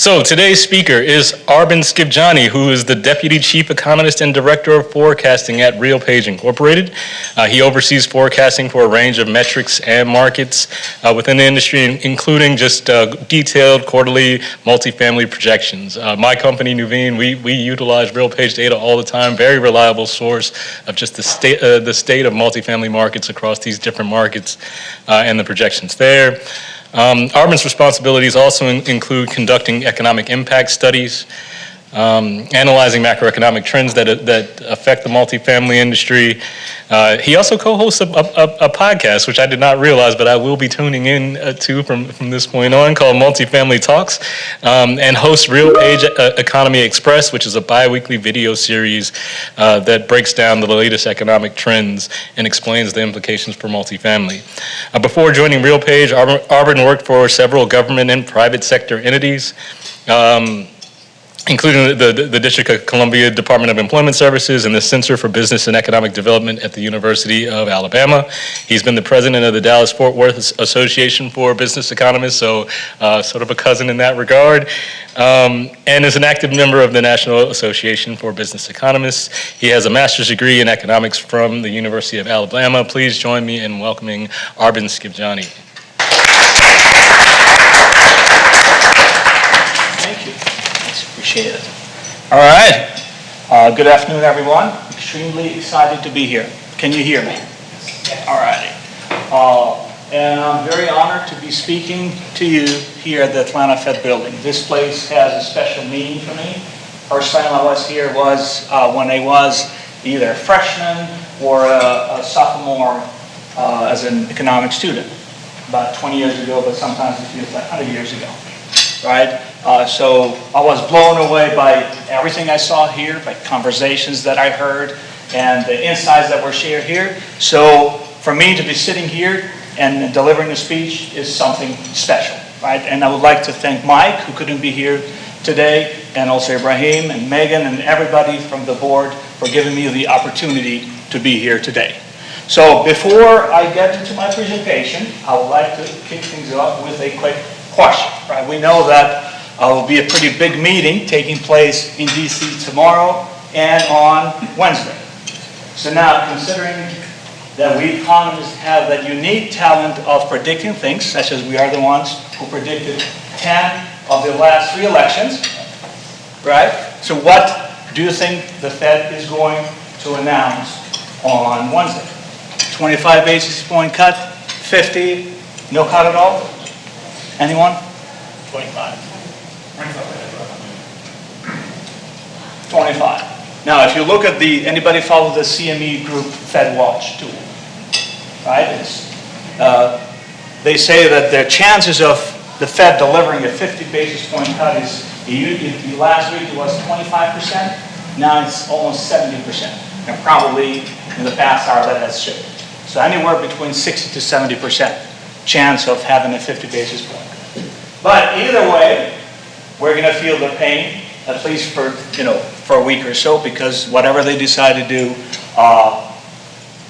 So today's speaker is Arben Skivjani, who is the Deputy Chief Economist and Director of Forecasting at Realpage Incorporated. He oversees forecasting for a range of metrics and markets within the industry, including just detailed quarterly multifamily projections. My company, Nuveen, we utilize Realpage data all the time, very reliable source of just the state of multifamily markets across these different markets and the projections there. Arben's responsibilities also include conducting economic impact studies, analyzing macroeconomic trends that affect the multifamily industry. He also co-hosts a podcast, which I did not realize, but I will be tuning in to from this point on, called Multifamily Talks, and hosts Realpage Economy Express, which is a bi-weekly video series that breaks down the latest economic trends and explains the implications for multifamily. Before joining Realpage, Arben worked for several government and private sector entities, including the District of Columbia Department of Employment Services and the Center for Business and Economic Development at the University of Alabama. He's been the president of the Dallas-Fort Worth Association for Business Economists, so sort of a cousin in that regard, and is an active member of the National Association for Business Economists. He has a master's degree in economics from the University of Alabama. Please join me in welcoming Arben Skivjani. Appreciate it. All right. Good afternoon, everyone. Extremely excited to be here. Can you hear me? Yes. All righty. And I'm very honored to be speaking to you here at the Atlanta Fed Building. This place has a special meaning for me. First time I was here was when I was either a freshman or a sophomore as an economics student, about 20 years ago, but sometimes it feels like 100 years ago, right? So I was blown away by everything I saw here, by conversations that I heard, and the insights that were shared here. So for me to be sitting here and delivering a speech is something special, right? And I would like to thank Mike, who couldn't be here today, and also Ibrahim and Megan and everybody from the board for giving me the opportunity to be here today. So before I get into my presentation, I would like to kick things off with a quick question, right? We know that will be a pretty big meeting taking place in DC tomorrow and on Wednesday. So now, considering that we economists have that unique talent of predicting things, such as we are the ones who predicted 10 of the last 3 elections, right? So what do you think the Fed is going to announce on Wednesday? 25 basis point cut, 50, no cut at all? Anyone? 25. 25. Now, if you look at anybody follow the CME Group Fed Watch tool, right? They say that the chances of the Fed delivering a 50 basis point cut is, last week it was 25%, now it's almost 70%. And probably in the past hour that has shifted. So anywhere between 60 to 70% chance of having a 50 basis point. But either way, we're going to feel the pain, at least for a week or so, because whatever they decide to do,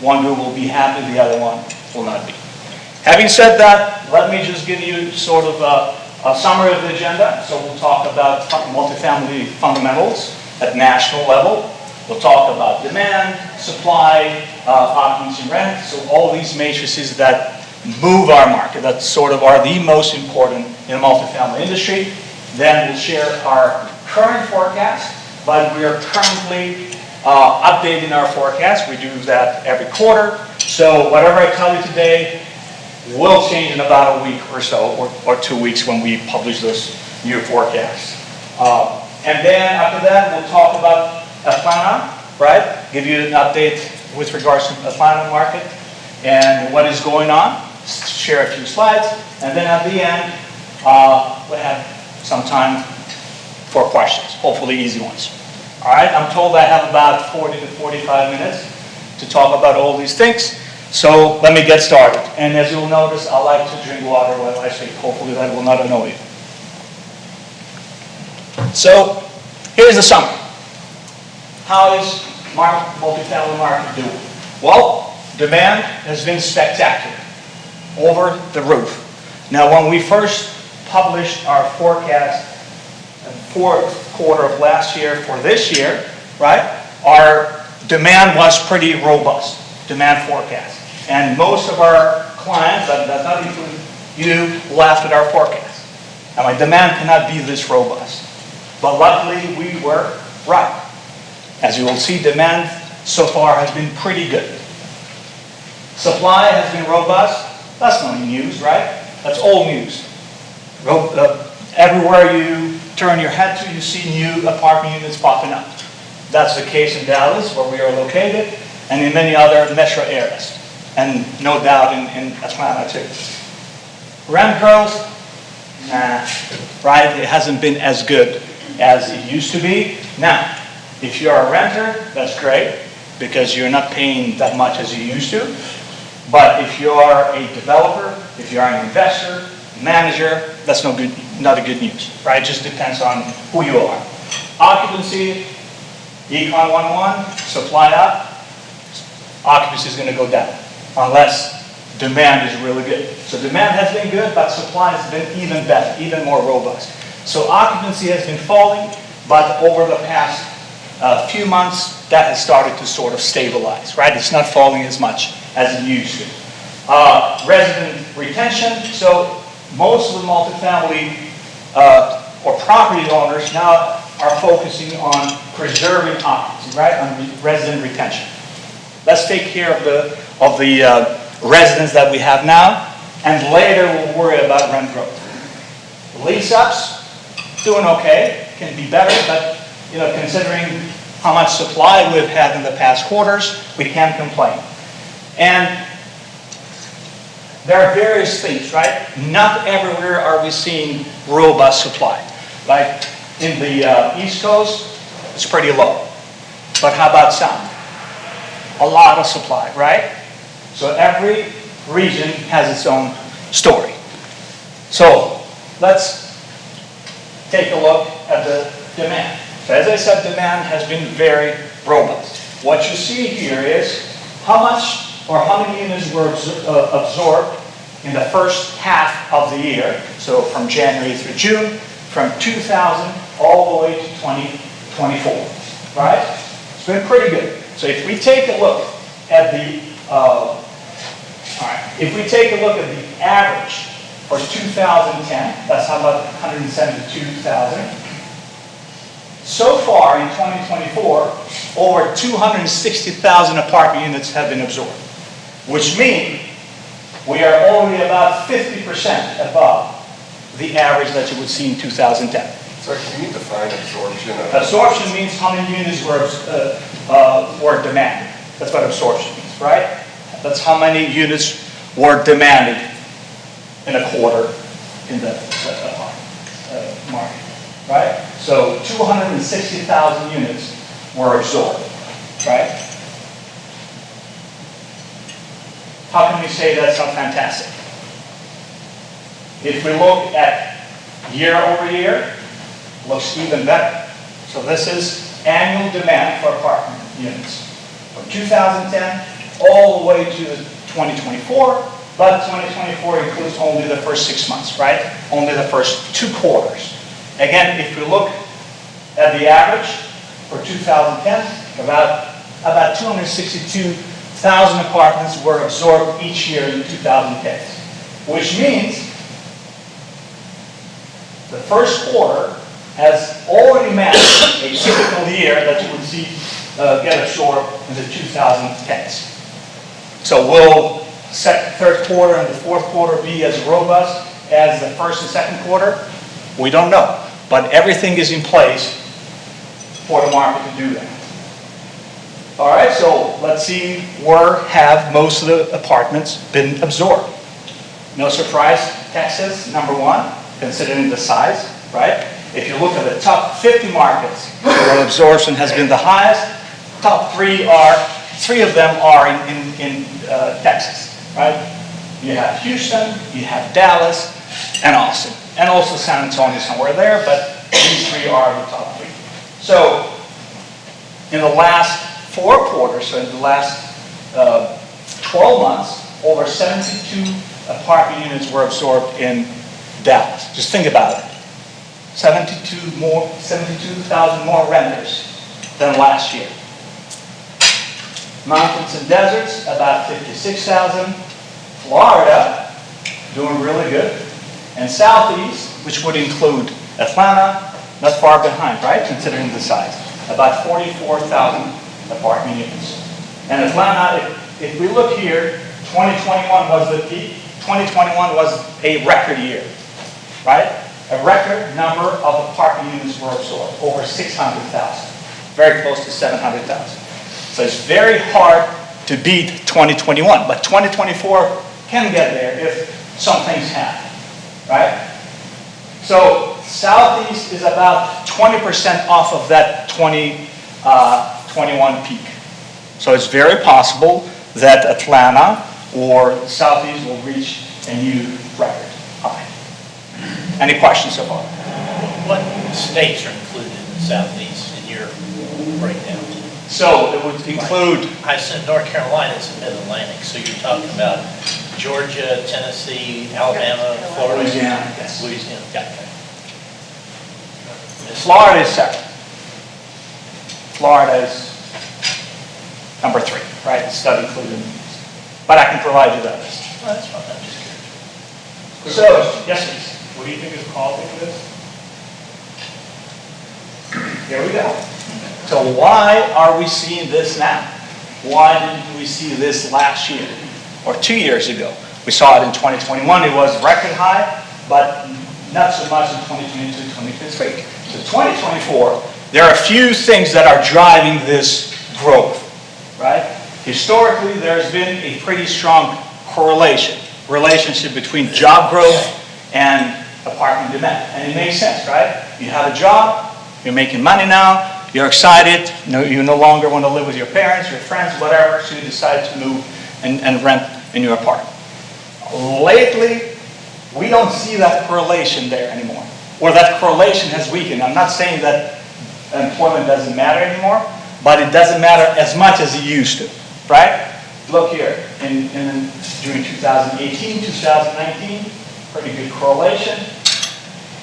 one group will be happy, the other one will not be. Having said that, let me just give you sort of a summary of the agenda. So we'll talk about multifamily fundamentals at national level. We'll talk about demand, supply, occupancy, rent. So all these matrices that move our market, that sort of are the most important in the multifamily industry. Then we'll share our current forecast, but we are currently updating our forecast. We do that every quarter. So whatever I tell you today will change in about a week or so, or 2 weeks when we publish this new forecast. And then after that, we'll talk about Atlanta, right? Give you an update with regards to the Atlanta market and what is going on. Share a few slides. And then at the end, we'll have some time for questions, hopefully easy ones. All right, I'm told I have about 40 to 45 minutes to talk about all these things. So let me get started. And as you'll notice, I like to drink water while I speak. Hopefully that will not annoy you. So here's the summary. How is multifamily market doing? Well, demand has been spectacular, over the roof. Now, when we first published our forecast fourth quarter of last year for this year, right, our demand was pretty robust, demand forecast. And most of our clients, that does not include you, laughed at our forecast. And my demand cannot be this robust. But luckily, we were right. As you will see, demand so far has been pretty good. Supply has been robust. That's no news, right? That's old news. Everywhere you turn your head to, you see new apartment units popping up. That's the case in Dallas, where we are located, and in many other metro areas. And no doubt in Atlanta, too. Rent growth? Nah, right? It hasn't been as good as it used to be. Now, if you're a renter, that's great, because you're not paying that much as you used to. But if you are a developer, if you're an investor, manager, that's not a good news, right? It just depends on who you are. Occupancy, Econ 101, supply up, occupancy is going to go down, unless demand is really good. So demand has been good, but supply has been even better, even more robust. So occupancy has been falling, but over the past few months, that has started to sort of stabilize, right? It's not falling as much as it used to. Resident retention, so most of the multifamily or property owners now are focusing on preserving occupancy, right, on resident retention. Let's take care of the residents that we have now, and later we'll worry about rent growth. Lease-ups, doing okay, can be better, but considering how much supply we've had in the past quarters, we can't complain. And there are various things, right? Not everywhere are we seeing robust supply. Like in the East Coast, it's pretty low. But how about some? A lot of supply, right? So every region has its own story. So let's take a look at the demand. So as I said, demand has been very robust. What you see here is how much or how many units were absorbed in the first half of the year, so from January through June, from 2000 all the way to 2024, right? It's been pretty good. So if we take a look at the, if we take a look at the average for 2010, that's about 172,000. So far in 2024, over 260,000 apartment units have been absorbed, which means we are already about 50% above the average that you would see in 2010. Sorry, can you define absorption? Absorption means how many units were demanded. That's what absorption means, right? That's how many units were demanded in a quarter in the apartment market, right? So 260,000 units were absorbed, right? How can we say that's not fantastic? If we look at year over year, it looks even better. So this is annual demand for apartment units from 2010 all the way to 2024, but 2024 includes only the first 6 months, right? Only the first 2 quarters. Again, if we look at the average for 2010, about 262,000 apartments were absorbed each year in 2010, which means the first quarter has already matched a typical year that you would see get absorbed in the 2010s. So will third quarter and the fourth quarter be as robust as the first and second quarter? We don't know, but everything is in place for the market to do that. All right, so let's see where have most of the apartments been absorbed. No surprise, Texas, number 1, considering the size, right? If you look at the top 50 markets where absorption has been the highest, top 3 of them are in Texas, right? You have Houston, you have Dallas, and Austin. And also San Antonio somewhere there, but these 3 are the top 3. So in the last 4 quarters, so in the last 12 months, over 72 apartment units were absorbed in Dallas. Just think about it. 72,000 more renters than last year. Mountains and deserts, about 56,000. Florida, doing really good. And Southeast, which would include Atlanta, not far behind, right, considering the size, about 44,000 apartment units. And Atlanta, if we look here, 2021 was the peak. 2021 was a record year, right? A record number of apartment units were absorbed, over 600,000, very close to 700,000. So it's very hard to beat 2021, but 2024 can get there if some things happen, right? So Southeast is about 20% off of that 2021 peak. So it's very possible that Atlanta or Southeast will reach a new record high. Any questions so far? What states are included in the Southeast in your breakdown? So it would include, I said North Carolina is the Mid-Atlantic, so you're talking about Georgia, Tennessee, Alabama, Florida? Louisiana, yes. Louisiana, Yeah. okay. Florida is second. Florida is number 3, right? Study included. But I can provide you that list. Well, that's fine, I'm just curious. So, yes, please. What do you think is causing this? Here we go. So why are we seeing this now? Why didn't we see this last year or 2 years ago? We saw it in 2021. It was record high, but not so much in 2022, 2023. So 2024, there are a few things that are driving this growth, right? Historically, there's been a pretty strong relationship between job growth and apartment demand. And it makes sense, right? You have a job, you're making money now, you're excited, you no longer want to live with your parents, your friends, whatever, so you decide to move and rent a new apartment. Lately, we don't see that correlation there anymore, or that correlation has weakened. I'm not saying that employment doesn't matter anymore, but it doesn't matter as much as it used to, right? Look here, during 2018, 2019, pretty good correlation.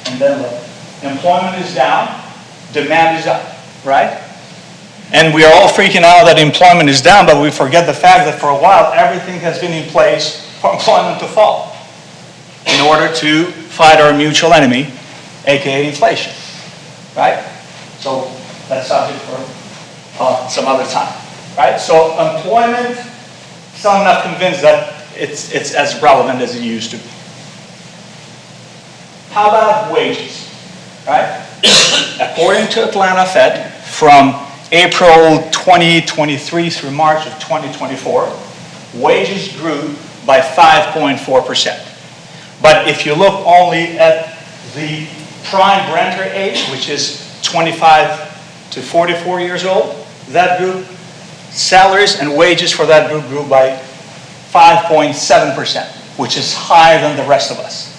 And then look, employment is down, demand is up, right? And we are all freaking out that employment is down, but we forget the fact that for a while, everything has been in place for employment to fall in order to fight our mutual enemy, aka inflation, right? So that's subject for some other time, right? So employment, so I'm not convinced that it's as relevant as it used to be. How about wages, right? According to Atlanta Fed, from April 2023 through March of 2024, wages grew by 5.4%. But if you look only at the prime renter age, which is 25 to 44 years old, that group, salaries and wages for that group grew by 5.7%, which is higher than the rest of us.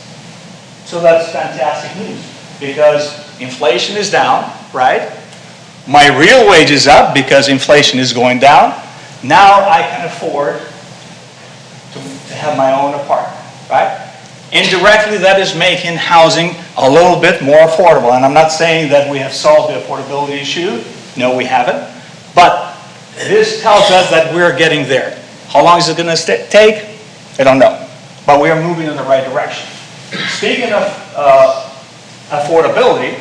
So that's fantastic news, because inflation is down, right? My real wage is up because inflation is going down. Now I can afford to have my own apartment, right? Indirectly, that is making housing a little bit more affordable. And I'm not saying that we have solved the affordability issue. No, we haven't. But this tells us that we're getting there. How long is it going to take? I don't know. But we are moving in the right direction. Speaking of affordability,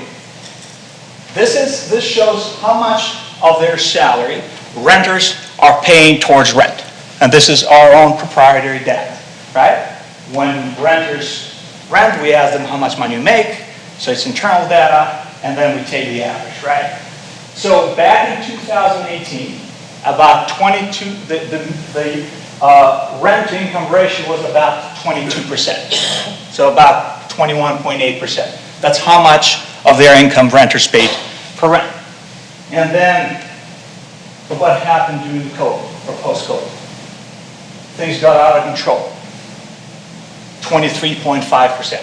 this shows how much of their salary renters are paying towards rent. And this is our own proprietary data, right? When renters rent, we ask them how much money you make, so it's internal data, and then we take the average, right? So back in 2018, about 22, the rent-to-income ratio was about 22%, so about 21.8%. That's how much of their income renters paid per rent. And then what happened during the COVID, or post-COVID? Things got out of control. 23.5%.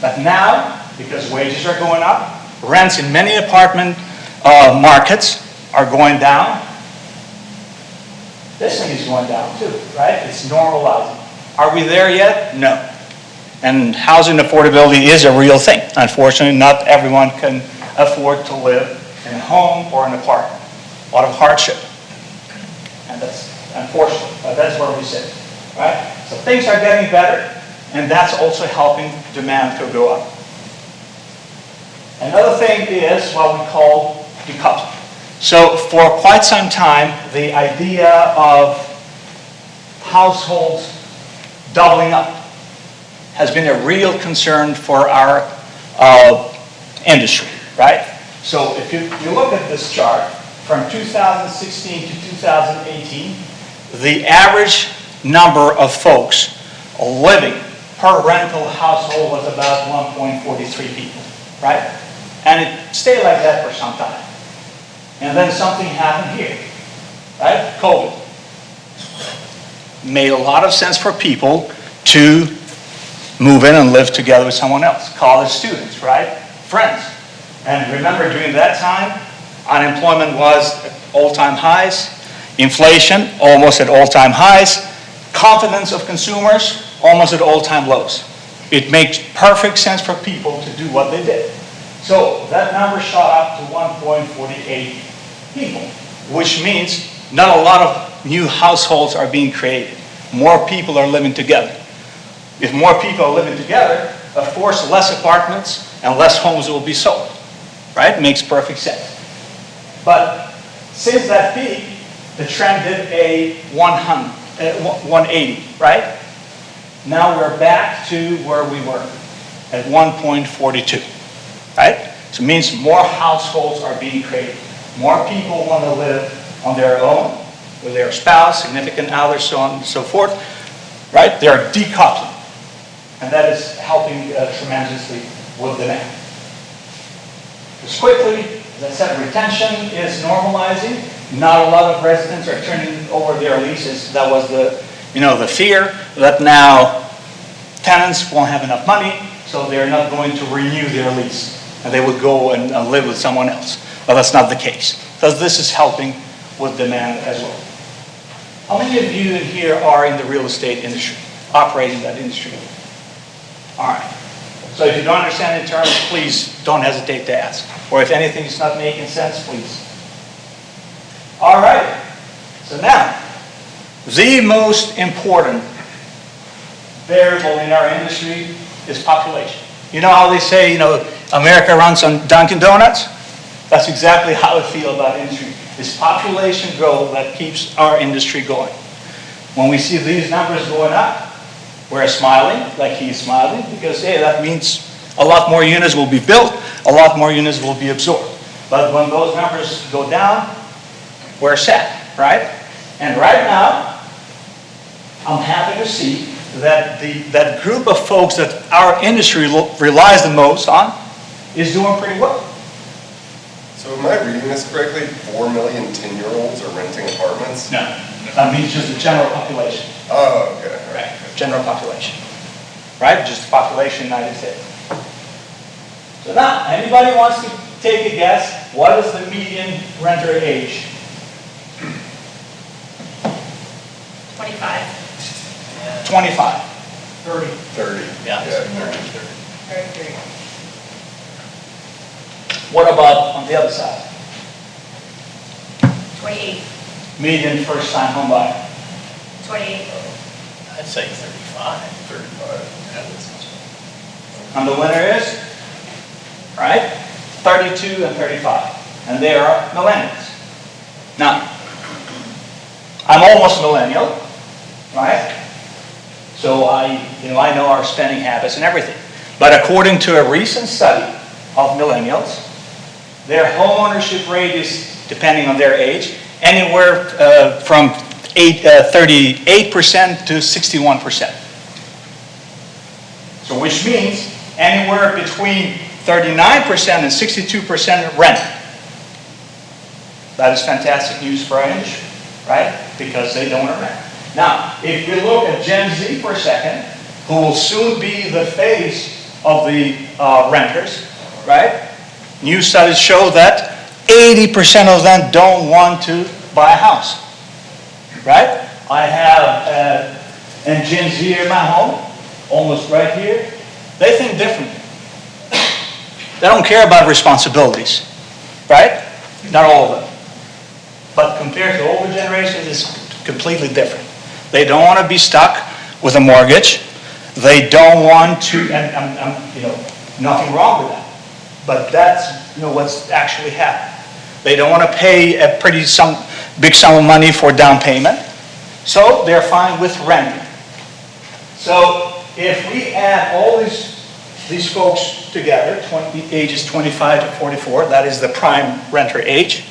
But now, because wages are going up, rents in many apartment markets are going down. This thing is going down too, right? It's normalizing. Are we there yet? No. And housing affordability is a real thing. Unfortunately, not everyone can afford to live in a home or an apartment. A lot of hardship. And that's unfortunate, but that's where we sit, right? So things are getting better, and that's also helping demand to go up. Another thing is what we call decoupling. So for quite some time, the idea of households doubling up has been a real concern for our industry, right? So if you look at this chart, from 2016 to 2018, the average number of folks living per rental household was about 1.43 people, right? And it stayed like that for some time. And then something happened here, right? COVID. Made a lot of sense for people to move in and live together with someone else. College students, right? Friends. And remember, during that time, unemployment was at all-time highs, inflation almost at all-time highs, confidence of consumers almost at all-time lows. It makes perfect sense for people to do what they did. So that number shot up to 1.48 people, which means not a lot of new households are being created. More people are living together. If more people are living together, of course, less apartments and less homes will be sold, right? Makes perfect sense. But since that peak, the trend did a 180, right? Now we're back to where we were, at 1.42, right? So it means more households are being created. More people want to live on their own, with their spouse, significant other, so on and so forth, right? They're decoupling. And that is helping tremendously with demand. Just quickly, as I said, retention is normalizing. Not a lot of residents are turning over their leases. That was the fear that now tenants won't have enough money, so they're not going to renew their lease. And they would go and live with someone else. But that's not the case. Because this is helping with demand as well. How many of you in here are in the real estate industry, operating that industry? All right. So if you don't understand the terms, please don't hesitate to ask. Or if anything is not making sense, please. All right. So now, the most important variable in our industry is population. You know how they say, America runs on Dunkin' Donuts? That's exactly how I feel about industry. It's population growth that keeps our industry going. When we see these numbers going up, we're smiling, like he's smiling, because, hey, that means a lot more units will be built, a lot more units will be absorbed. But when those numbers go down, we're sad, right? And right now, I'm happy to see that that group of folks that our industry relies the most on is doing pretty well. So am I reading this correctly? 4 million 10-year-olds are renting apartments? No, that means just the general population. Oh, okay. Right, general population. Right, just the population in the United States. So now, anybody wants to take a guess, what is the median renter age? 25. 25. 30. 30. Yeah, Yeah, 33. What about on the other side? 28. Median first-time home buyer. 28. I'd say 35. 35. And the winner is, right, 32 and 35. And they are millennials. Now, I'm almost millennial, right? So I know our spending habits and everything. But according to a recent study of millennials, their home ownership rate is, depending on their age, anywhere from 38% to 61%. So which means anywhere between 39% and 62% rent. That is fantastic news for our industry, right? Because they don't want to rent. Now, if you look at Gen Z for a second, who will soon be the face of the renters, right? New studies show that 80% of them don't want to buy a house, right? I have a Gen Z in my home, almost right here, They think differently. They don't care about responsibilities, right? Not all of them. But compared to older generations, it's completely different. They don't want to be stuck with a mortgage. They don't want to, and nothing wrong with that. But that's, what's actually happening. They don't want to pay a big sum of money for down payment. So they're fine with renting. So if we add all these folks together, ages 25 to 44, that is the prime renter age,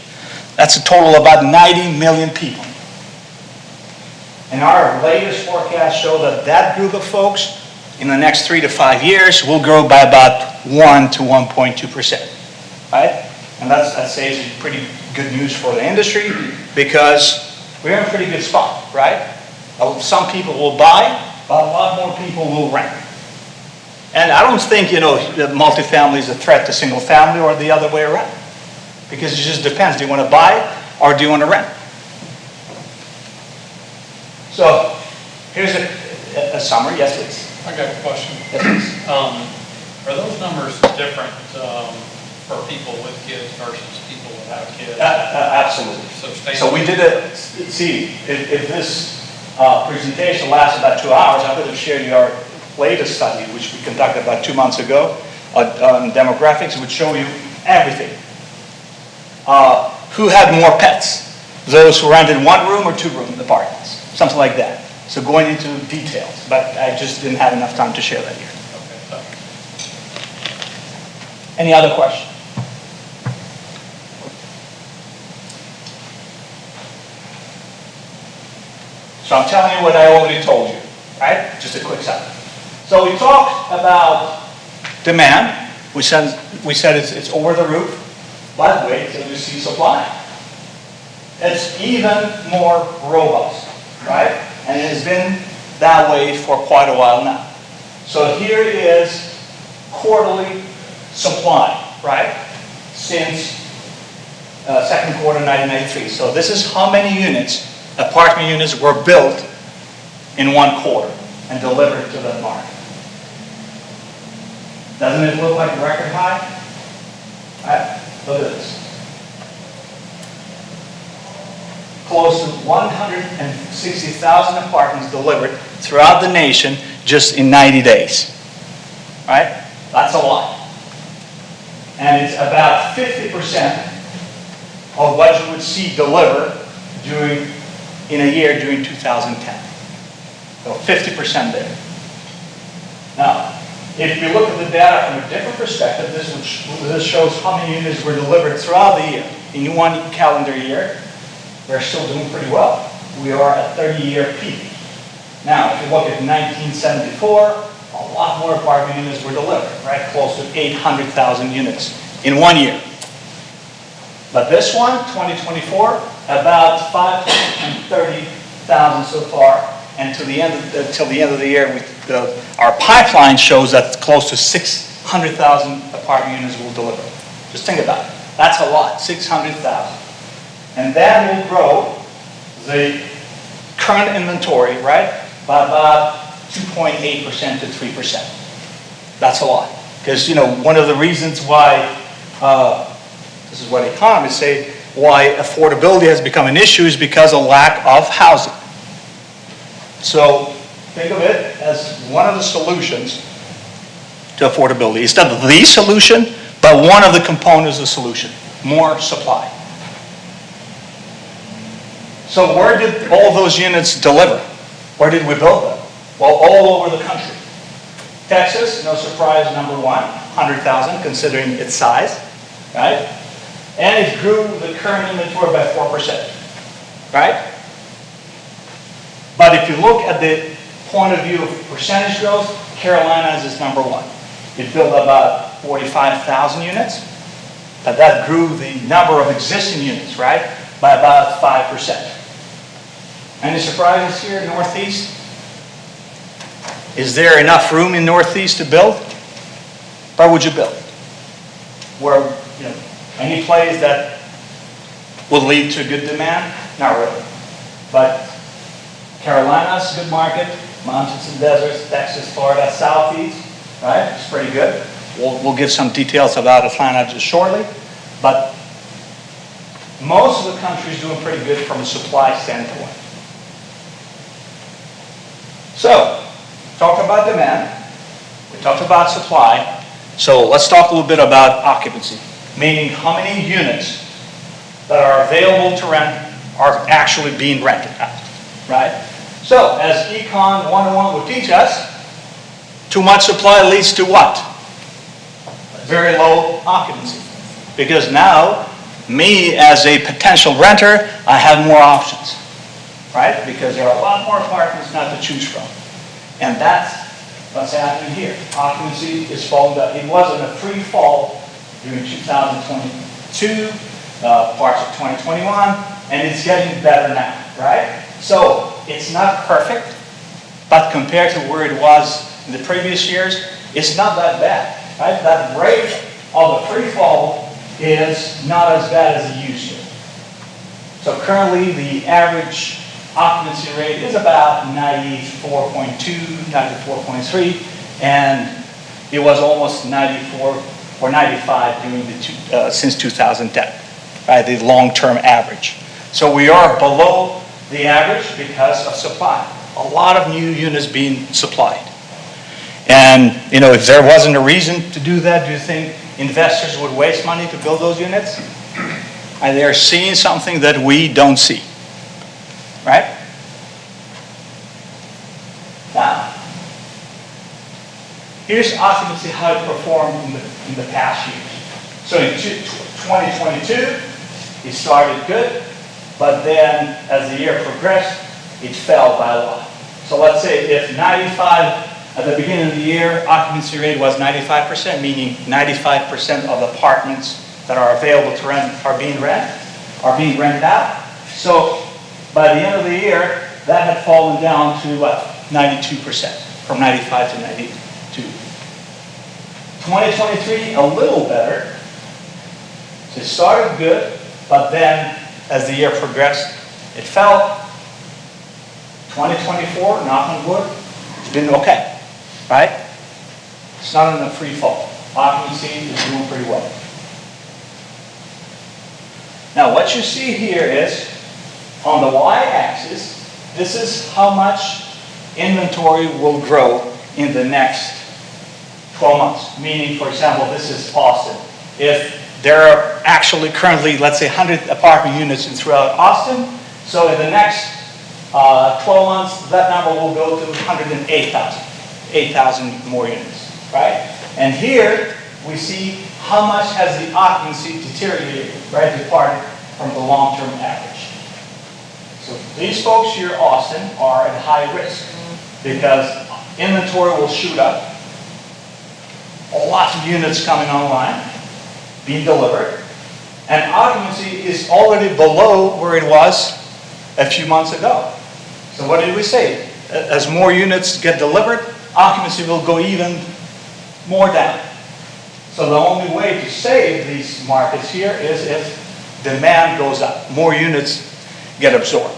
that's a total of about 90 million people. And our latest forecasts show that that group of folks in the next 3 to 5 years will grow by about 1 to 1.2%, right? And that says pretty good news for the industry because we're in a pretty good spot, right? Some people will buy, but a lot more people will rent. And I don't think, that multifamily is a threat to single family or the other way around. Because it just depends. Do you want to buy or do you want to rent? So here's a summary. Yes, please. I got a question. Yes, please. Are those numbers different for people with kids versus people without kids? Absolutely. So we did if this presentation lasts about 2 hours, I could have shared you our latest study, which we conducted about 2 months ago on demographics. It would show you everything. Who had more pets? Those who rented 1-room or 2-room apartments, something like that. So going into details, but I just didn't have enough time to share that here. Okay, Any other questions? So I'm telling you what I already told you, right? Just a quick summary. So we talked about demand. We said it's over the roof. But wait till you see supply. It's even more robust, right? And it has been that way for quite a while now. So here is quarterly supply, right? Since second quarter 1993. So this is how many units, apartment units, were built in 1 quarter and delivered to the market. Doesn't it look like a record high? Right? Look at this. Close to 160,000 apartments delivered throughout the nation just in 90 days. Right? That's a lot. And it's about 50% of what you would see delivered in a year during 2010. So 50% there. Now, if you look at the data from a different perspective, this shows how many units were delivered throughout the year. In 1 calendar year, we're still doing pretty well. We are at 30-year peak. Now, if you look at 1974, a lot more apartment units were delivered, right? Close to 800,000 units in 1 year. But this one, 2024, about 530,000 so far. And till the end of the year, our pipeline shows that close to 600,000 apartment units will deliver. Just think about it. That's a lot, 600,000. And that will grow the current inventory, right, by about 2.8% to 3%. That's a lot. Because, one of the reasons why, this is what economists say, why affordability has become an issue is because of lack of housing. So think of it as one of the solutions to affordability. It's not the solution, but one of the components of the solution. More supply. So where did all those units deliver? Where did we build them? Well, all over the country. Texas, no surprise, number 1, 100,000 considering its size, right? And it grew the current inventory by 4%, right? But if you look at the point of view of percentage growth, Carolinas is number 1. It built about 45,000 units, but that grew the number of existing units, right, by about 5%. Any surprises here in Northeast? Is there enough room in Northeast to build? Where would you build? Where, any place that will lead to good demand? Not really. But Carolinas, good market. Mountains and deserts, Texas, Florida, Southeast, right? It's pretty good. We'll give some details about Atlanta just shortly, but most of the country is doing pretty good from a supply standpoint. So, talked about demand, we talked about supply, so let's talk a little bit about occupancy, meaning how many units that are available to rent are actually being rented out, right? So, as Econ 101 would teach us, too much supply leads to what? Very low occupancy. Because now, me as a potential renter, I have more options, right? Because there are a lot more apartments now to choose from. And that's what's happening here. Occupancy is falling down. It was in a free fall during 2022, parts of 2021, and it's getting better now, right? So it's not perfect, but compared to where it was in the previous years, it's not that bad, right? That rate of the free fall is not as bad as it used to. So currently, the average occupancy rate is about 94.2, 94.3, and it was almost 94 or 95 during the since 2010, right? The long-term average. So we are below the average because of supply. A lot of new units being supplied. And, you know, if there wasn't a reason to do that, do you think investors would waste money to build those units? And they're seeing something that we don't see, right? Now, here's occupancy, how it performed in the past years. So in 2022, it started good, but then as the year progressed, it fell by a lot. So let's say if 95, at the beginning of the year, occupancy rate was 95%, meaning 95% of the apartments that are available to rent are being rented out. So by the end of the year, that had fallen down to what? 92%, from 95 to 92. 2023, a little better. So it started good, but then as the year progressed, it fell. 2024, knock on wood, it's been okay, right? It's not in a free fall. Occupancy is doing pretty well. Now what you see here is, on the y-axis, this is how much inventory will grow in the next 12 months. Meaning, for example, this is Austin. If there are actually currently, let's say, 100 apartment units throughout Austin, so in the next 12 months, that number will go to 108,000. 8,000 more units, right? And here, we see how much has the occupancy deteriorated, right? Departed from the long-term average. So these folks here, Austin, are at high risk because inventory will shoot up. Lots of units coming online, being delivered, and occupancy is already below where it was a few months ago. So what did we say? As more units get delivered, occupancy will go even more down. So the only way to save these markets here is if demand goes up, more units get absorbed.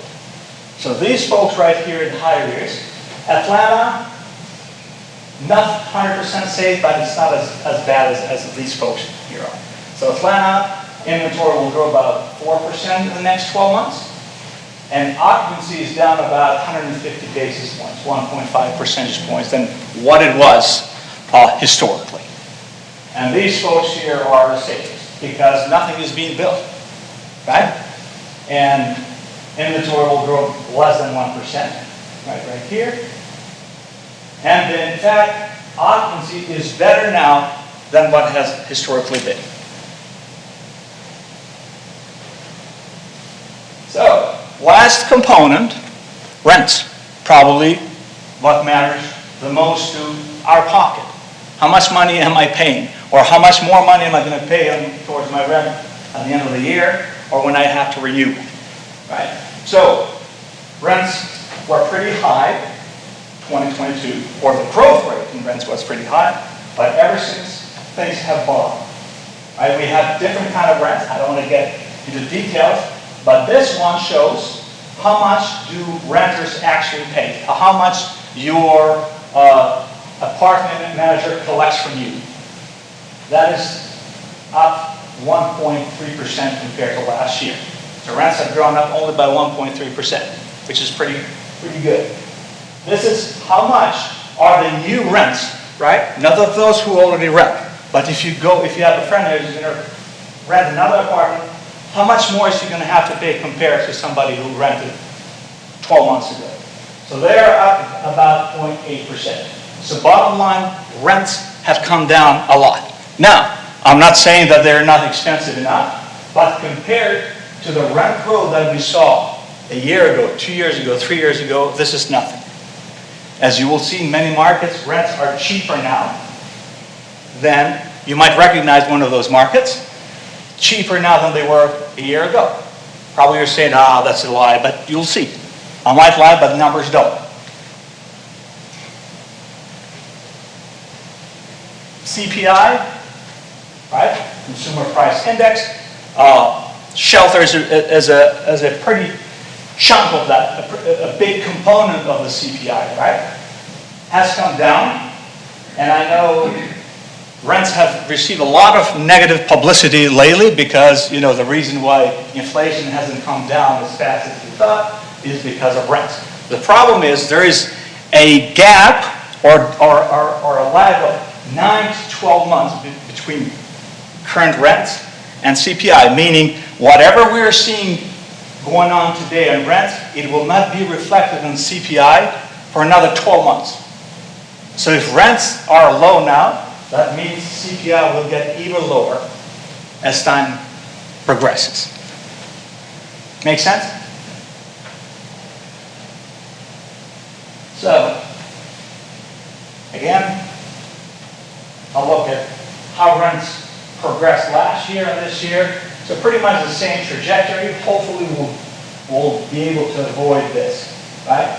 So these folks right here in high risk, Atlanta, not 100% safe, but it's not as bad as these folks here are. So Atlanta, inventory will grow about 4% in the next 12 months. And occupancy is down about 150 basis points, 1.5 percentage points than what it was historically. And these folks here are the safest because nothing is being built, right? And inventory will grow less than 1%, right here. And then, in fact, occupancy is better now than what has historically been. So, last component, rents. Probably what matters the most to our pocket. How much money am I paying? Or how much more money am I going to pay towards my rent at the end of the year or when I have to renew it, right? So, rents were pretty high, 2022, or the growth rate in rents was pretty high, but ever since things have bottomed, right? We have different kind of rents. I don't want to get into details, but this one shows how much do renters actually pay, how much your apartment manager collects from you. That is up 1.3% compared to last year. So rents have gone up only by 1.3%, which is pretty good. This is how much are the new rents, right? Not of those who already rent. But if you have a friend who's going to rent another apartment, how much more is he going to have to pay compared to somebody who rented 12 months ago? So they're up about 0.8%. So bottom line, rents have come down a lot. Now, I'm not saying that they're not expensive enough, but compared to the rent growth that we saw a year ago, 2 years ago, 3 years ago, this is nothing. As you will see in many markets, rents are cheaper now than, you might recognize one of those markets, cheaper now than they were a year ago. Probably you're saying, that's a lie, but you'll see. I might lie, but the numbers don't. CPI, right? Consumer Price Index. Shelter is a pretty chunk of that, a big component of the CPI, right? Has come down, and I know rents have received a lot of negative publicity lately because, the reason why inflation hasn't come down as fast as we thought is because of rents. The problem is there is a gap or a lag of 9 to 12 months between current rents and CPI, meaning whatever we're seeing going on today on rents, it will not be reflected in CPI for another 12 months. So if rents are low now, that means CPI will get even lower as time progresses. Make sense? So, again, I'll look at how rents progressed last year and this year. So pretty much the same trajectory. Hopefully we'll be able to avoid this, right?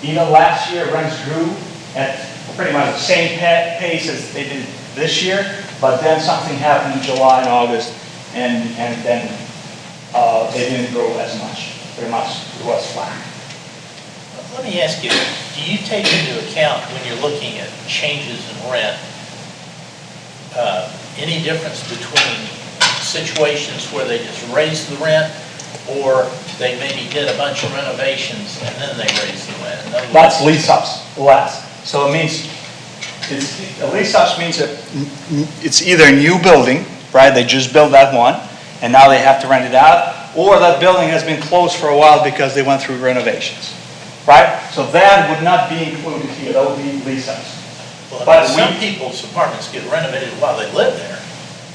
Even last year, rents grew at pretty much the same pace as they did this year, but then something happened in July and August, and then they didn't grow as much. Pretty much it was flat. Let me ask you, do you take into account when you're looking at changes in rent, any difference between situations where they just raise the rent or they maybe did a bunch of renovations and then they raise the rent? That's lease-ups, less. So it means, a lease-ups means that it's either a new building, right? They just built that one and now they have to rent it out, or that building has been closed for a while because they went through renovations, right? So that would not be included here. That would be lease-ups. Well, But some people's apartments get renovated while they live there,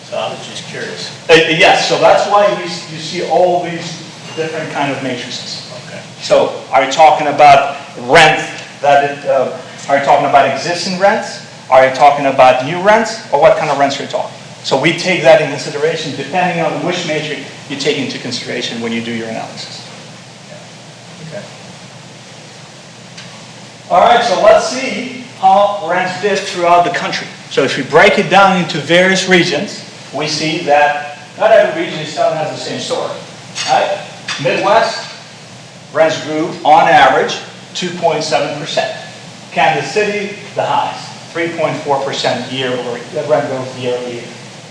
so I was just curious. Yes, so that's why you see all these different kind of matrices. Okay. So are you talking about rent are you talking about existing rents? Are you talking about new rents? Or what kind of rents are you talking? So we take that in consideration depending on which matrix you take into consideration when you do your analysis. Okay. All right, so let's see how rents did throughout the country. So if we break it down into various regions, we see that not every region is telling us the same story. Right? Midwest, rents grew on average 2.7%. Kansas City, the highest, 3.4% rent growth year over year.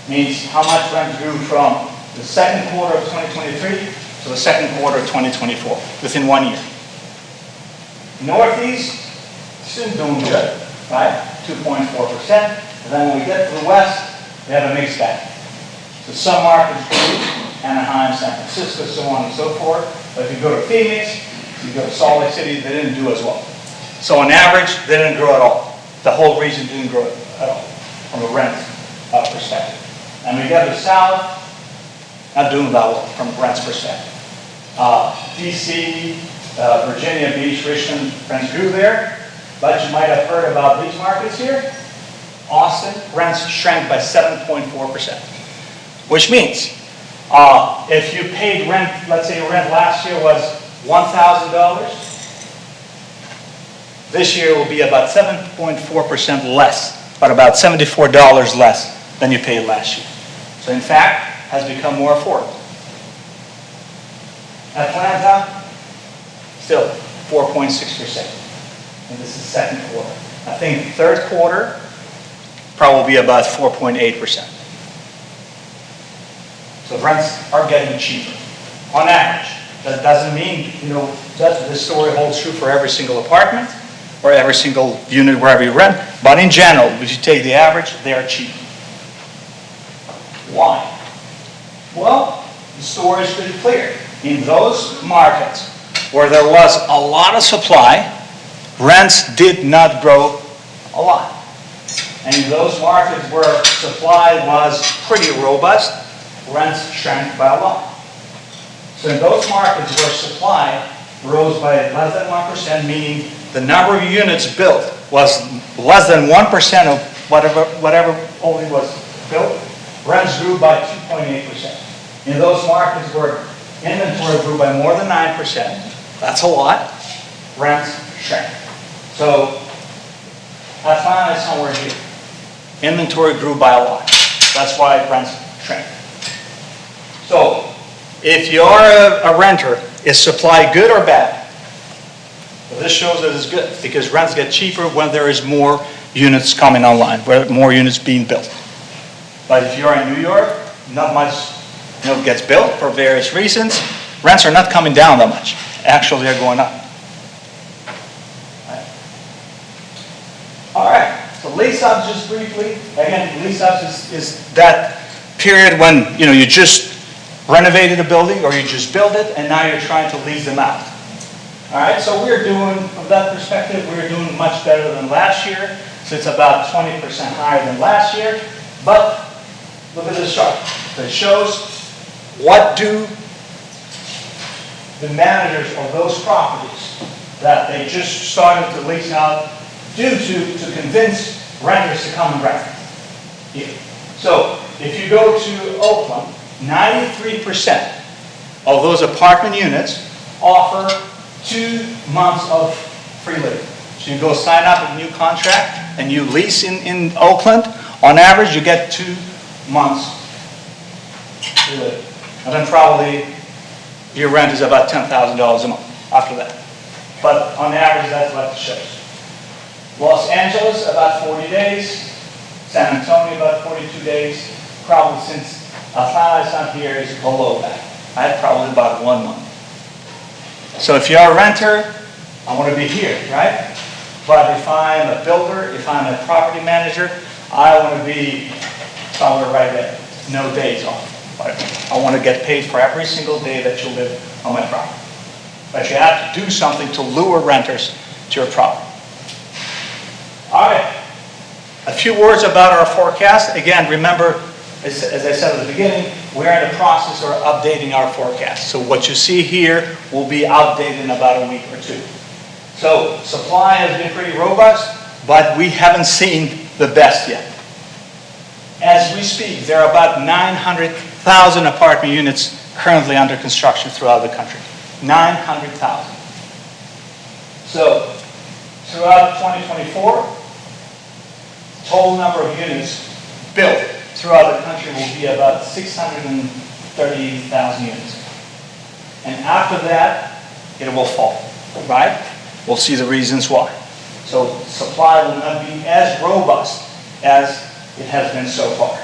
Means how much rent grew from the second quarter of 2023 to the second quarter of 2024 within 1 year. Northeast, still doing good, right? 2.4%. And then when we get to the west, we have a mixed bag. So some markets grew, Anaheim, San Francisco, so on and so forth. But if you go to Phoenix, you go to Salt Lake City, they didn't do as well. So on average, they didn't grow at all. The whole region didn't grow at all from a rent perspective. And we get to the south, not doing that well from a rents perspective. DC, Virginia Beach, Richmond, rents grew there. But you might have heard about these markets here. Austin, rents shrank by 7.4%. Which means, if you paid rent, let's say your rent last year was $1,000, this year will be about 7.4% less, but about $74 less than you paid last year. So in fact, has become more affordable. Atlanta, still 4.6%. And this is second quarter. I think third quarter, probably about 4.8%. So rents are getting cheaper, on average. That doesn't mean, that this story holds true for every single apartment or every single unit wherever you rent, but in general, if you take the average, they are cheap. Why? Well, the story is pretty clear. In those markets where there was a lot of supply, rents did not grow a lot. And in those markets where supply was pretty robust, rents shrank by a lot. So in those markets where supply rose by less than 1%, meaning the number of units built was less than 1% of whatever only was built, rents grew by 2.8%. In those markets where inventory grew by more than 9%, that's a lot, rents shrank. So I found it somewhere here. Inventory grew by a lot. That's why rents shrank. So if you're a renter, is supply good or bad? Well, this shows that it's good because rents get cheaper when there is more units coming online, where more units being built. But if you're in New York, not much gets built for various reasons. Rents are not coming down that much. Actually, they're going up. All right. So lease-ups, just briefly. Again, lease-ups is that period when you just renovated a building or you just built it and now you're trying to lease them out. All right. So we're doing, from that perspective, we're doing much better than last year. So it's about 20% higher than last year. But look at this chart. It shows what do the managers of those properties that they just started to lease out do to convince renters to come and rent here. So if you go to Oakland, 93% of those apartment units offer 2 months of free living. So you go sign up a new contract and you lease in Oakland, on average you get 2 months free living. And then probably your rent is about $10,000 a month after that. But on average, that's what it shows. Los Angeles, about 40 days. San Antonio, about 42 days. Probably since Atlanta is not here, is below that. Right? Probably about 1 month. So if you're a renter, I want to be here, right? But if I'm a builder, if I'm a property manager, I want to be somewhere right there. No days off. I want to get paid for every single day that you live on my property. But you have to do something to lure renters to your property. All right. A few words about our forecast. Again, remember, as I said at the beginning, we're in the process of updating our forecast. So what you see here will be outdated in about a week or two. So supply has been pretty robust, but we haven't seen the best yet. As we speak, there are about 900,000 apartment units currently under construction throughout the country. 900,000. So throughout 2024, total number of units built throughout the country will be about 630,000 units. And after that, it will fall, right? We'll see the reasons why. So supply will not be as robust as it has been so far.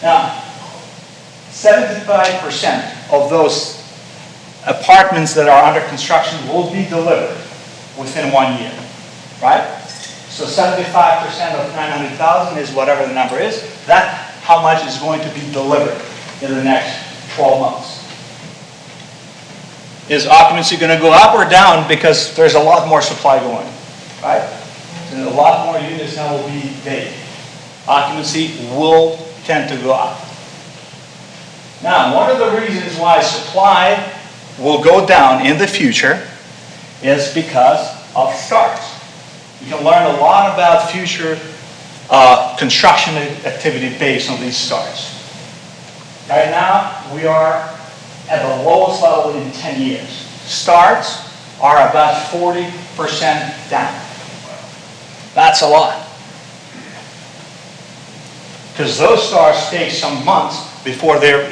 Now, 75% of those apartments that are under construction will be delivered within 1 year, right? So 75% of 900,000 is whatever the number is. That's how much is going to be delivered in the next 12 months. Is occupancy going to go up or down because there's a lot more supply going, right? And a lot more units now will be vacant. Occupancy will tend to go up. Now, one of the reasons why supply will go down in the future is because of starts. You can learn a lot about future construction activity based on these starts. Right now, we are at the lowest level in 10 years. Starts are about 40% down. That's a lot. Because those starts take some months before they're,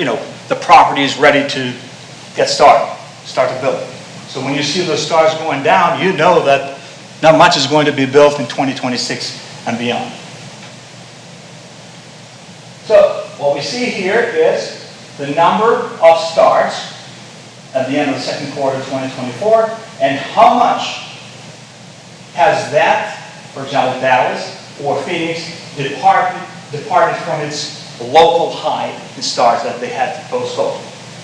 the property is ready to get started, start to build. So when you see those starts going down, you know that not much is going to be built in 2026 and beyond. So what we see here is the number of starts at the end of the second quarter of 2024, and how much has that, for example, Dallas or Phoenix, departed from its local high in starts that they had to postpone.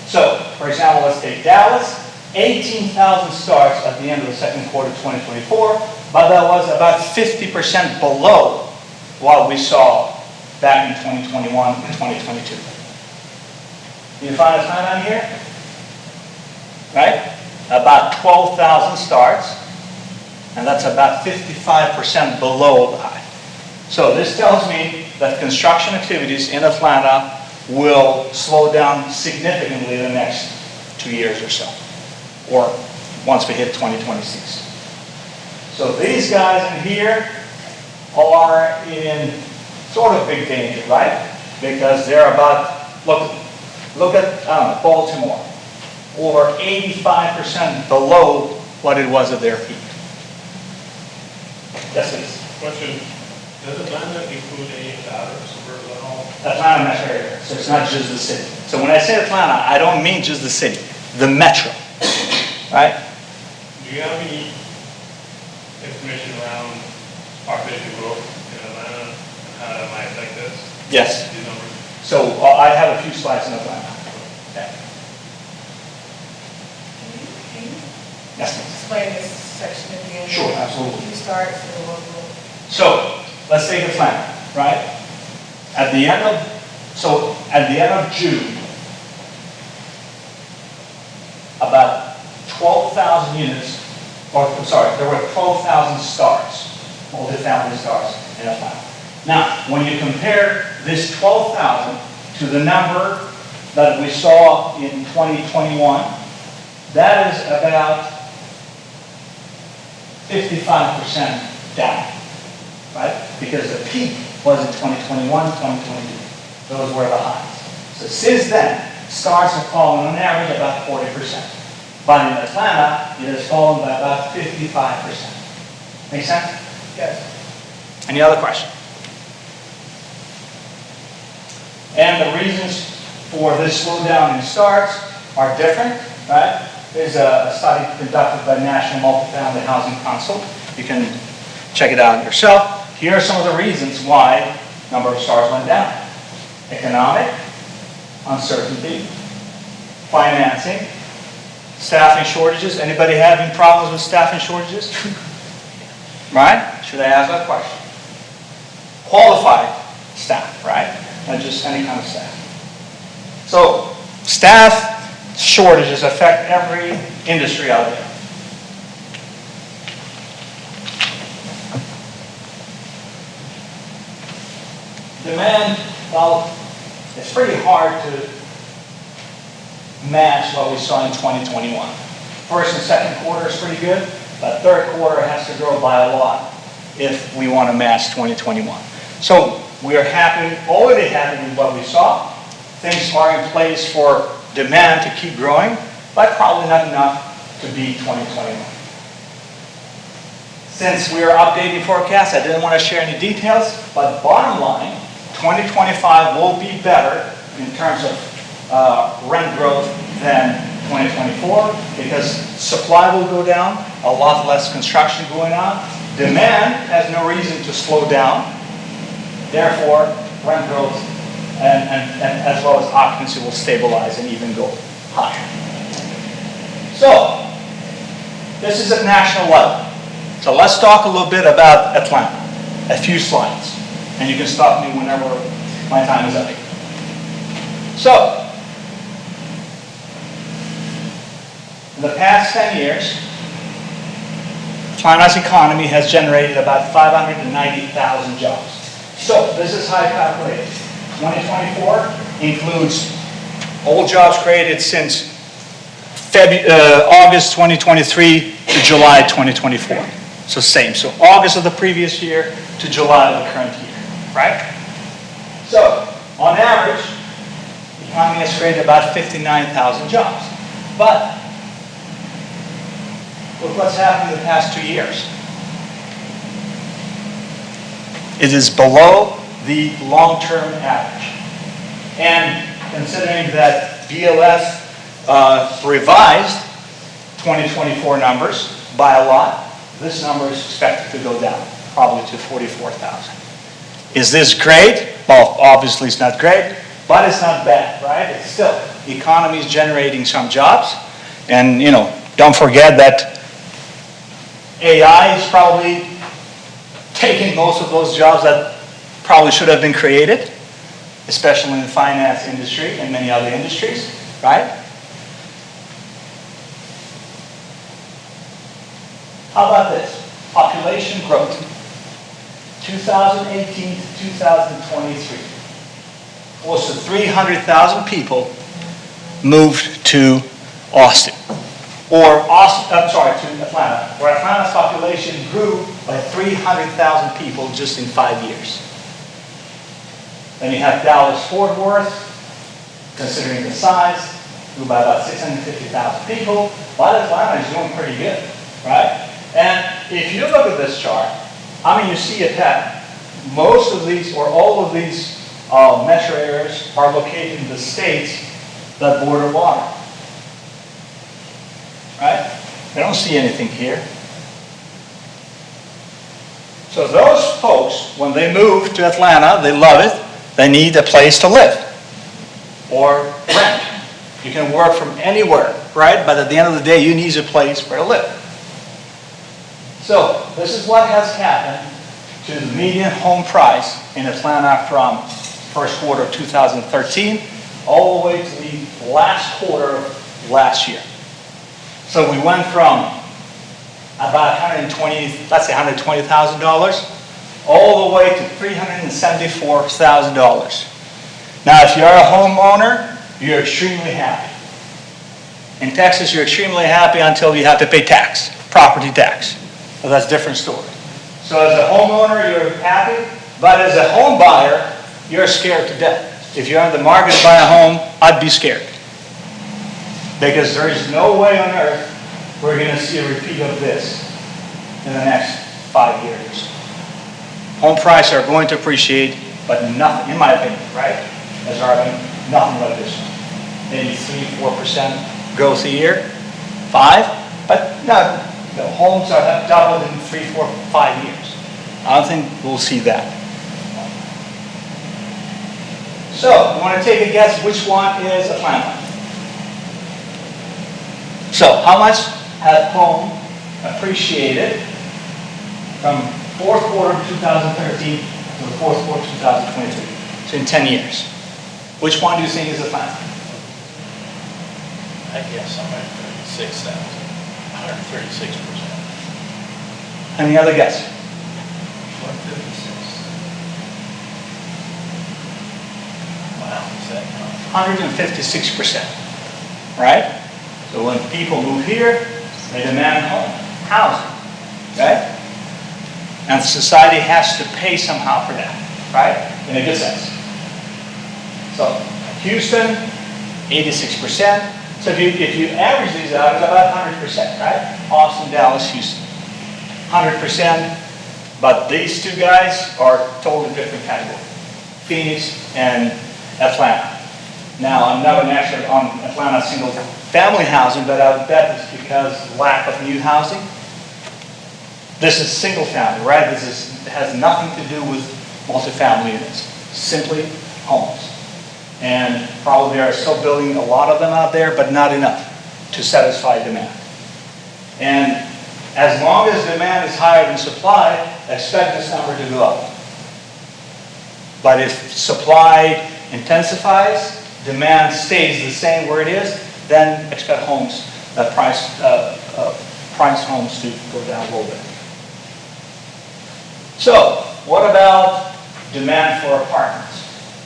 So, for example, let's take Dallas, 18,000 starts at the end of the second quarter of 2024, but that was about 50% below what we saw back in 2021 and 2022. Can you find a timeline here? Right? About 12,000 starts, and that's about 55% below the high. So this tells me that construction activities in Atlanta will slow down significantly in the next 2 years or so, or once we hit 2026. So these guys in here are in sort of big danger, right? Because they're about, look at Baltimore, over 85% below what it was at their peak. Yes, please. Question, does Atlanta include any outer suburbs at all? Atlanta metro area, so it's not just the city. So when I say Atlanta, I don't mean just the city, the metro, right? Do you have any information around population growth in Atlanta and how that might affect this? Yes. These numbers? So I have a few slides in Atlanta. Okay. Can you Yes, please. explain this section again? Sure, absolutely. You start to the local. So let's take Atlanta, right? At the end of June, about 12,000 units, or I'm sorry, there were 12,000 starts, multifamily starts in Atlanta. Now, when you compare this 12,000 to the number that we saw in 2021, that is about 55% down, right? Because the peak was in 2021, 2022. Those were the highs. So since then, starts have fallen on average about 40%. But in Atlanta, it has fallen by about 55%. Make sense? Yes. Any other question? And the reasons for this slowdown in starts are different, right? There's a study conducted by National Multifamily Housing Council. You can check it out yourself. Here are some of the reasons why number of starts went down. Economic uncertainty, financing, staffing shortages. Anybody having problems with staffing shortages? Right? Should I ask that question? Qualified staff, right? Not just any kind of staff. So, staff shortages affect every industry out there. Demand, well, it's pretty hard to match what we saw in 2021. First and second quarter is pretty good, but third quarter has to grow by a lot if we want to match 2021. So we are already happy with what we saw. Things are in place for demand to keep growing, but probably not enough to beat 2021. Since we are updating forecasts, I didn't want to share any details, but bottom line, 2025 will be better in terms of rent growth than 2024 because supply will go down, a lot less construction going on. Demand has no reason to slow down. Therefore, rent growth and as well as occupancy will stabilize and even go higher. So, this is at national level. So let's talk a little bit about Atlanta. A few slides. And you can stop me whenever my time is up. So, in the past 10 years, Atlanta's economy has generated about 590,000 jobs. So, this is how I calculated. 2024 includes all jobs created since August 2023 to July 2024. So same. So August of the previous year to July of the current year, right? So, on average, the economy has created about 59,000 jobs. But, look what's happened in the past 2 years. it is below the long-term average. And considering that BLS revised 2024 numbers by a lot, this number is expected to go down, probably to 44,000. Is this great? Well, obviously it's not great, but it's not bad, right? It's still, the economy is generating some jobs, and don't forget that AI is probably taking most of those jobs that probably should have been created, especially in the finance industry and many other industries, right? How about this? Population growth, 2018 to 2023. Close to 300,000 people moved to Austin. To Atlanta, where Atlanta's population grew by 300,000 people just in 5 years. Then you have Dallas-Fort Worth, considering the size, grew by about 650,000 people, but Atlanta is doing pretty good, right? And if you look at this chart, you see a pattern. Most of these, or all of these metro areas are located in the states that border water, right? I don't see anything here. So those folks, when they move to Atlanta, they love it. They need a place to live or rent. You can work from anywhere, right? But at the end of the day, you need a place where to live. So this is what has happened to the median home price in Atlanta from first quarter of 2013 all the way to the last quarter of last year. So we went from about $120,000 all the way to $374,000. Now, if you're a homeowner, you're extremely happy. In Texas, you're extremely happy until you have to pay tax, property tax. Well, that's a different story. So as a homeowner, you're happy, but as a home buyer, you're scared to death. If you're on the market to buy a home, I'd be scared. Because there is no way on earth we're going to see a repeat of this in the next 5 years. Home prices are going to appreciate, but nothing, in my opinion, right? As Arben, nothing like this one. Maybe 3-4% growth a year, 5, but no, the homes are doubled in 3, 4, 5 years. I don't think we'll see that. So, you want to take a guess which one is Atlanta? So, how much has home appreciated from fourth quarter of 2013 to the fourth quarter of 2023? So in 10 years. Which one do you think is Atlanta? I guess somewhere 36,000, 136%. Any other guess? 156. Wow, is that 156%. Right? So when people move here, they demand housing. Right? And society has to pay somehow for that. Right? In a good sense. So Houston, 86%. So if you average these out, it's about 100%, right? Austin, Dallas, Houston. 100%. But these two guys are totally different category. Phoenix and Atlanta. Now, I'm not an expert on Atlanta single family housing, but I would bet it's because lack of new housing. This is single family, right? This has nothing to do with multifamily units. Simply homes. And probably they are still building a lot of them out there, but not enough to satisfy demand. And as long as demand is higher than supply, expect this number to go up. But if supply intensifies, demand stays the same where it is, then expect homes, price homes to go down a little bit. So, what about demand for apartments?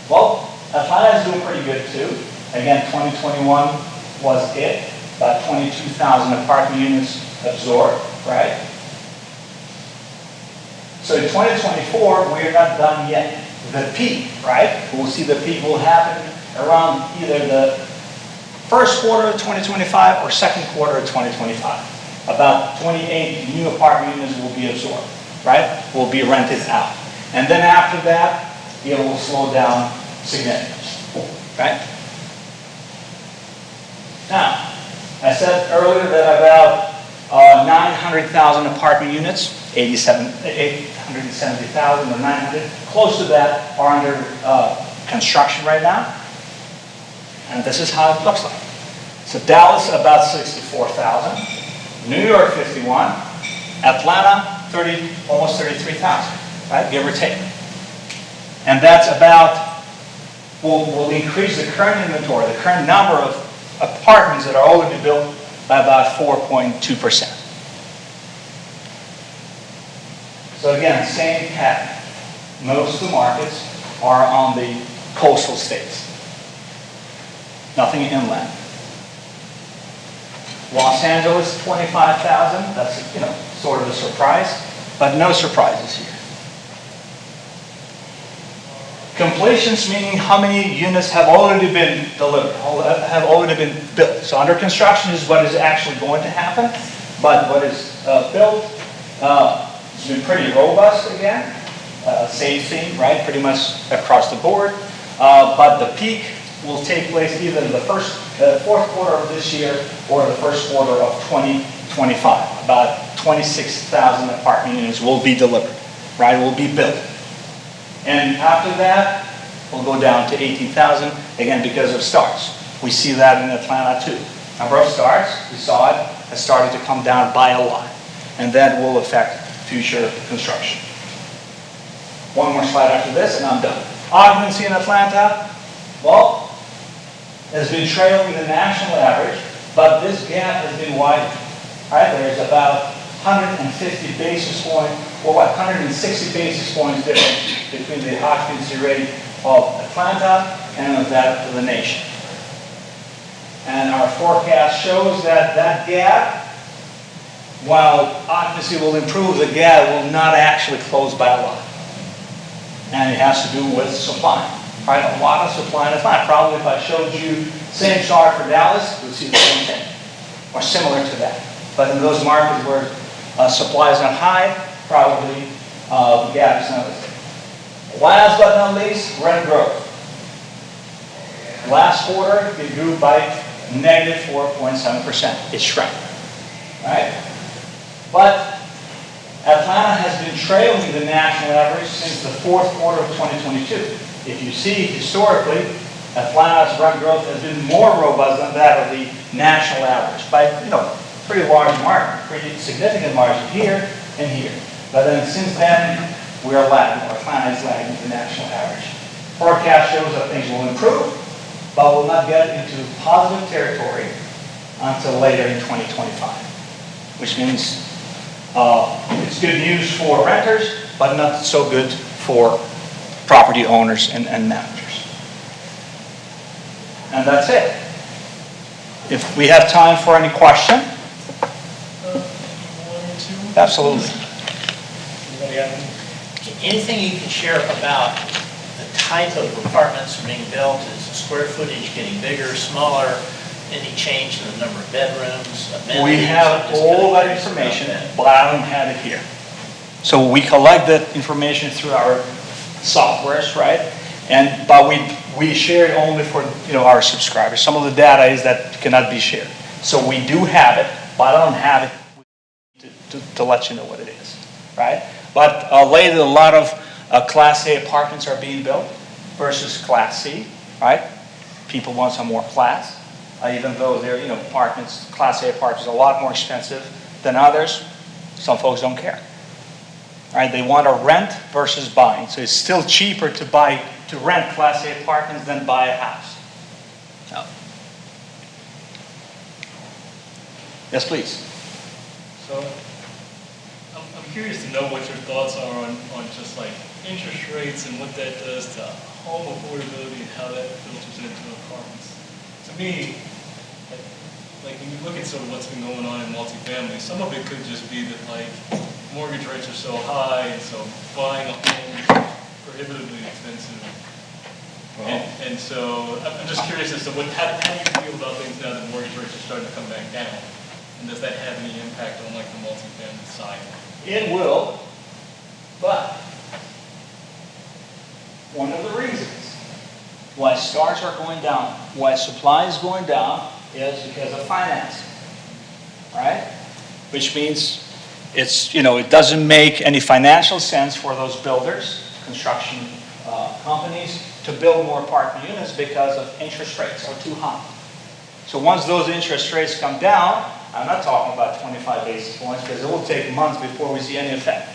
Well, Atlanta is doing pretty good too. Again, 2021 was it. About 22,000 apartment units absorbed, right? So in 2024, we're not done yet. The peak, right? We'll see the peak will happen around either the first quarter of 2025 or second quarter of 2025. About 28 new apartment units will be absorbed, right? Will be rented out. And then after that, it will slow down significantly, right? Now, I said earlier that about 900,000 apartment units, 870,000 or 900, close to that are under construction right now. And this is how it looks like. So Dallas, about 64,000. New York, 51. Atlanta, almost 33,000, right? Give or take. And that's about, will increase the current inventory, the current number of apartments that are already built by about 4.2%. So again, same pattern. Most of the markets are on the coastal states. Nothing inland. Los Angeles, 25,000. That's, sort of a surprise, but no surprises here. Completions, meaning how many units have already been delivered, have already been built. So under construction is what is actually going to happen, but what is built has been pretty robust again. Same thing, right? Pretty much across the board. But the peak will take place either in the fourth quarter of this year or the first quarter of 2025. About 26,000 apartment units will be delivered, right? Will be built. And after that, we'll go down to 18,000, again, because of starts. We see that in Atlanta too. Number of starts, we saw it, has started to come down by a lot. And that will affect future construction. One more slide after this, and I'm done. Occupancy in Atlanta, well, has been trailing the national average, but this gap has been widening. Right? There's about 150 basis points, or 160 basis points difference between the occupancy rate of Atlanta and of that of the nation. And our forecast shows that that gap, while occupancy will improve, the gap will not actually close by a lot. And it has to do with supply. Right? A lot of supply in Atlanta. Probably if I showed you same chart for Dallas, you'd see the same thing, or similar to that. But in those markets where supply is not high, probably the gap is not as big. Last but not least, rent growth. Last quarter, it grew by negative 4.7%. It shrank, right? But Atlanta has been trailing the national average since the fourth quarter of 2022. If you see historically, Atlanta's rent growth has been more robust than that of the national average by, pretty large margin, pretty significant margin here and here. But then since then, we are lagging, or Atlanta is lagging the national average. Forecast shows that things will improve, but will not get into positive territory until later in 2025, which means it's good news for renters, but not so good for property owners and managers. And that's it. If we have time for any question. Absolutely. Anything you can share about the type of apartments being built? Is the square footage getting bigger, smaller? Any change in the number of bedrooms, amenities? We have all that information, but I don't have it here. So we collect that information through our softwares, right? But we share it only for our subscribers. Some of the data is that cannot be shared. So we do have it, but I don't have it to let you know what it is, right? But lately, a lot of Class A apartments are being built versus Class C, right? People want some more class, even though they're, apartments, Class A apartments are a lot more expensive than others. Some folks don't care, right? They want to rent versus buying. So it's still cheaper to rent Class A apartments than buy a house. So. Yes, please. So, I'm curious to know what your thoughts are on just like interest rates and what that does to home affordability and how that filters into apartments. To me, like when you look at sort of what's been going on in multifamily, some of it could just be that like mortgage rates are so high and so buying a home is prohibitively expensive. And so I'm just curious as to how do you feel about things now that mortgage rates are starting to come back down? And does that have any impact on like the multifamily side? It will, but one of the reasons why starts are going down, why supply is going down, is because of financing, right? Which means it's, it doesn't make any financial sense for those builders, construction companies, to build more apartment units because of interest rates are too high. So once those interest rates come down, I'm not talking about 25 basis points, because it will take months before we see any effect.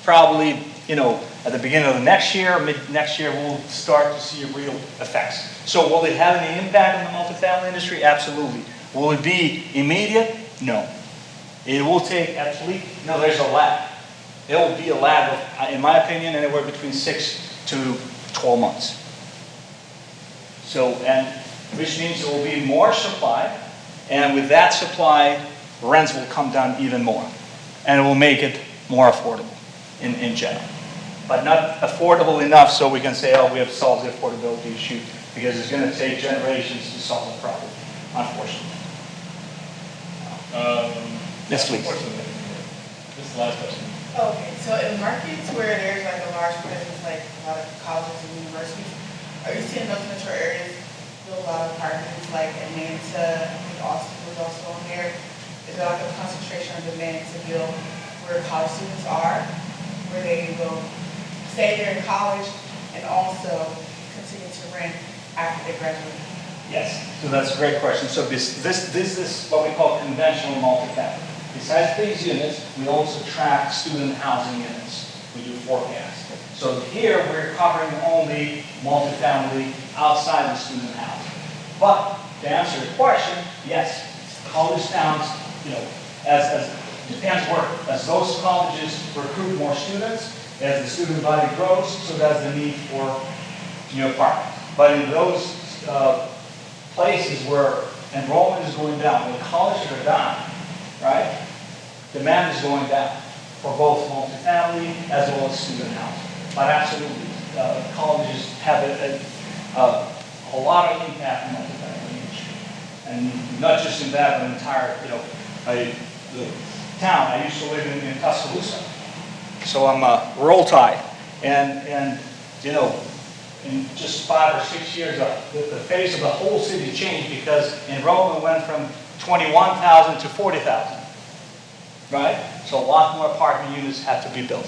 Probably, at the beginning of the next year, mid-next year, we'll start to see real effects. So will it have any impact on the multifamily industry? Absolutely. Will it be immediate? No. It will take at least, there's a lag. There will be a lag of, in my opinion, anywhere between 6 to 12 months. So, which means there will be more supply, and with that supply, rents will come down even more. And it will make it more affordable in general. But not affordable enough so we can say, oh, we have solved the affordability issue, because it's going to take generations to solve the problem, unfortunately. Yes, please. This is the last question. Okay, so in markets where there's like a large presence, like a lot of colleges and universities, are you seeing those metro areas build a lot of apartments, like Atlanta, I think Austin was also on there? Is there like a concentration of demand to build where college students are, where they will stay there in college and also continue to rent after they graduate? Yes, so that's a great question. So this is what we call conventional multifamily. Besides these units, we also track student housing units. We do forecasts. So here we're covering only multifamily outside the student housing. But to answer your question, yes, college towns, as depends where, as those colleges recruit more students, as the student body grows, so does the need for new apartments. But in those places where enrollment is going down, when colleges are down, right, demand is going down for both multifamily as well as student housing. But absolutely, colleges have a lot of impact on multifamily industry, and not just in that, but entire, the town. I used to live in Tuscaloosa, so I'm a rural tie, and in just 5 or 6 years, the face of the whole city changed because enrollment went from 21,000 to 40,000, right? So a lot more apartment units had to be built.